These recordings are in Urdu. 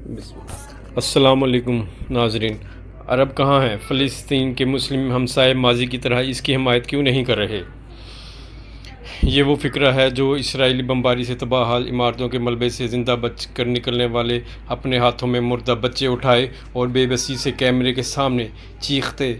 السلام علیکم ناظرین۔ عرب کہاں ہیں؟ فلسطین کے مسلم ہمسائے ماضی کی طرح اس کی حمایت کیوں نہیں کر رہے؟ یہ وہ فکرہ ہے جو اسرائیلی بمباری سے تباہ حال عمارتوں کے ملبے سے زندہ بچ کر نکلنے والے اپنے ہاتھوں میں مردہ بچے اٹھائے اور بے بسی سے کیمرے کے سامنے چیختے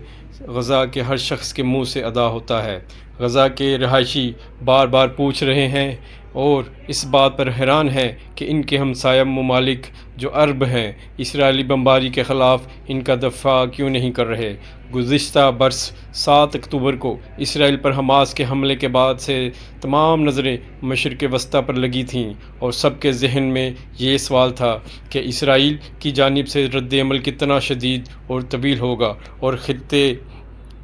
غزہ کے ہر شخص کے منہ سے ادا ہوتا ہے۔ غزہ کے رہائشی بار بار پوچھ رہے ہیں اور اس بات پر حیران ہیں کہ ان کے ہمسایہ ممالک جو عرب ہیں اسرائیلی بمباری کے خلاف ان کا دفاع کیوں نہیں کر رہے۔ گزشتہ برس 7 اکتوبر کو اسرائیل پر حماس کے حملے کے بعد سے تمام نظریں مشرق وسطیٰ پر لگی تھیں اور سب کے ذہن میں یہ سوال تھا کہ اسرائیل کی جانب سے رد عمل کتنا شدید اور طویل ہوگا اور خطے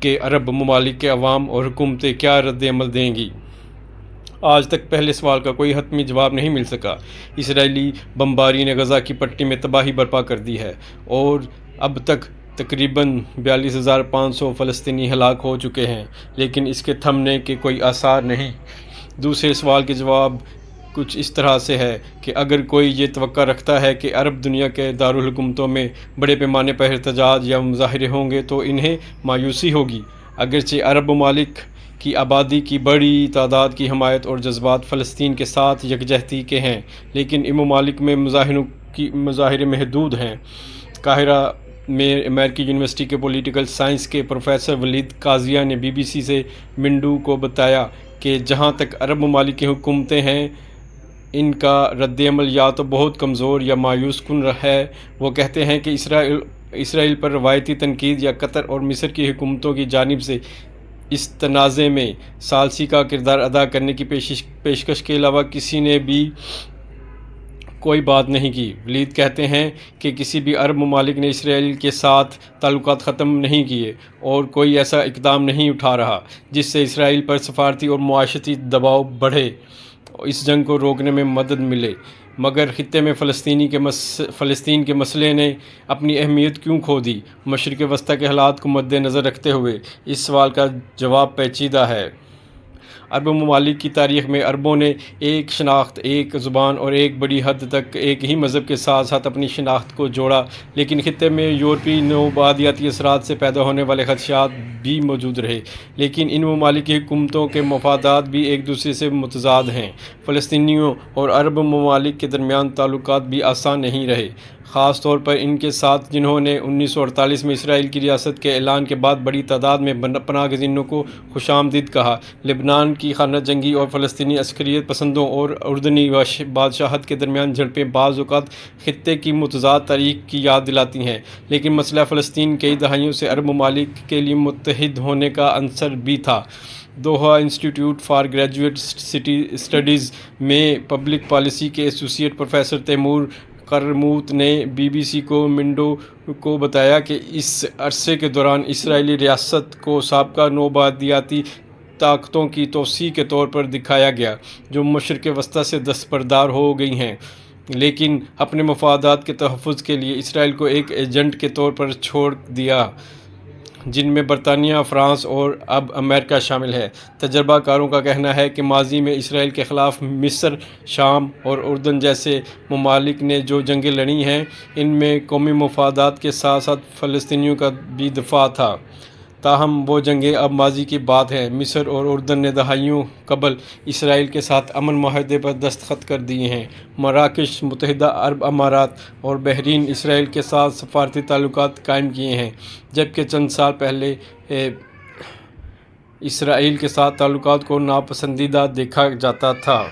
کے عرب ممالک کے عوام اور حکومتیں کیا رد عمل دیں گی۔ آج تک پہلے سوال کا کوئی حتمی جواب نہیں مل سکا۔ اسرائیلی بمباری نے غزہ کی پٹی میں تباہی برپا کر دی ہے اور اب تک تقریباً 42,500 فلسطینی ہلاک ہو چکے ہیں، لیکن اس کے تھمنے کے کوئی آثار نہیں۔ دوسرے سوال کے جواب کچھ اس طرح سے ہے کہ اگر کوئی یہ توقع رکھتا ہے کہ عرب دنیا کے دارالحکومتوں میں بڑے پیمانے پر احتجاج یا مظاہرے ہوں گے تو انہیں مایوسی ہوگی۔ اگرچہ عرب ممالک کی آبادی کی بڑی تعداد کی حمایت اور جذبات فلسطین کے ساتھ یکجہتی کے ہیں، لیکن ان ممالک میں مظاہرے محدود ہیں۔ قاہرہ میں امریکی یونیورسٹی کے پولیٹیکل سائنس کے پروفیسر ولید قاضیہ نے BBC سے منڈو کو بتایا کہ جہاں تک عرب ممالک کی حکومتیں ہیں ان کا رد عمل یا تو بہت کمزور یا مایوس کن ہے۔ وہ کہتے ہیں کہ اسرائیل پر روایتی تنقید یا قطر اور مصر کی حکومتوں کی جانب سے اس تنازع میں ثالثی کا کردار ادا کرنے کی پیشکش کے علاوہ کسی نے بھی کوئی بات نہیں کی۔ ولید کہتے ہیں کہ کسی بھی عرب ممالک نے اسرائیل کے ساتھ تعلقات ختم نہیں کیے اور کوئی ایسا اقدام نہیں اٹھا رہا جس سے اسرائیل پر سفارتی اور معاشرتی دباؤ بڑھے اور اس جنگ کو روکنے میں مدد ملے۔ مگر خطے میں فلسطین کے مسئلے نے اپنی اہمیت کیوں کھو دی؟ مشرق وسطیٰ کے حالات کو مد نظر رکھتے ہوئے اس سوال کا جواب پیچیدہ ہے۔ عرب ممالک کی تاریخ میں عربوں نے ایک شناخت، ایک زبان اور ایک بڑی حد تک ایک ہی مذہب کے ساتھ ساتھ اپنی شناخت کو جوڑا، لیکن خطے میں یورپی نوآبادیاتی اثرات سے پیدا ہونے والے خدشات بھی موجود رہے۔ لیکن ان ممالک کی حکومتوں کے مفادات بھی ایک دوسرے سے متضاد ہیں۔ فلسطینیوں اور عرب ممالک کے درمیان تعلقات بھی آسان نہیں رہے، خاص طور پر ان کے ساتھ جنہوں نے 1948 میں اسرائیل کی ریاست کے اعلان کے بعد بڑی تعداد میں پناہ گزینوں کو خوش آمدید کہا۔ لبنان کی خانہ جنگی اور فلسطینی عسکریت پسندوں اور اردنی بادشاہت کے درمیان جھڑپیں بعض اوقات خطے کی متضاد تاریخ کی یاد دلاتی ہیں، لیکن مسئلہ فلسطین کئی دہائیوں سے عرب ممالک کے لیے متحد ہونے کا عنصر بھی تھا۔ دوحہ انسٹی ٹیوٹ فار گریجویٹ اسٹڈیز میں پبلک پالیسی کے ایسوسی ایٹ پروفیسر تیمور قرموط نے BBC کو منڈو کو بتایا کہ اس عرصے کے دوران اسرائیلی ریاست کو سابقہ نوآبادیاتی طاقتوں کی توسیع کے طور پر دکھایا گیا جو مشرق وسطیٰ سے دستبردار ہو گئی ہیں، لیکن اپنے مفادات کے تحفظ کے لیے اسرائیل کو ایک ایجنٹ کے طور پر چھوڑ دیا جن میں برطانیہ، فرانس اور اب امریکہ شامل ہے۔ تجربہ کاروں کا کہنا ہے کہ ماضی میں اسرائیل کے خلاف مصر، شام اور اردن جیسے ممالک نے جو جنگیں لڑی ہیں ان میں قومی مفادات کے ساتھ ساتھ فلسطینیوں کا بھی دفاع تھا، تاہم وہ جنگیں اب ماضی کی بات ہیں۔ مصر اور اردن نے دہائیوں قبل اسرائیل کے ساتھ امن معاہدے پر دستخط کر دیے ہیں۔ مراکش، متحدہ عرب امارات اور بحرین اسرائیل کے ساتھ سفارتی تعلقات قائم کیے ہیں، جبکہ چند سال پہلے اسرائیل کے ساتھ تعلقات کو ناپسندیدہ دیکھا جاتا تھا۔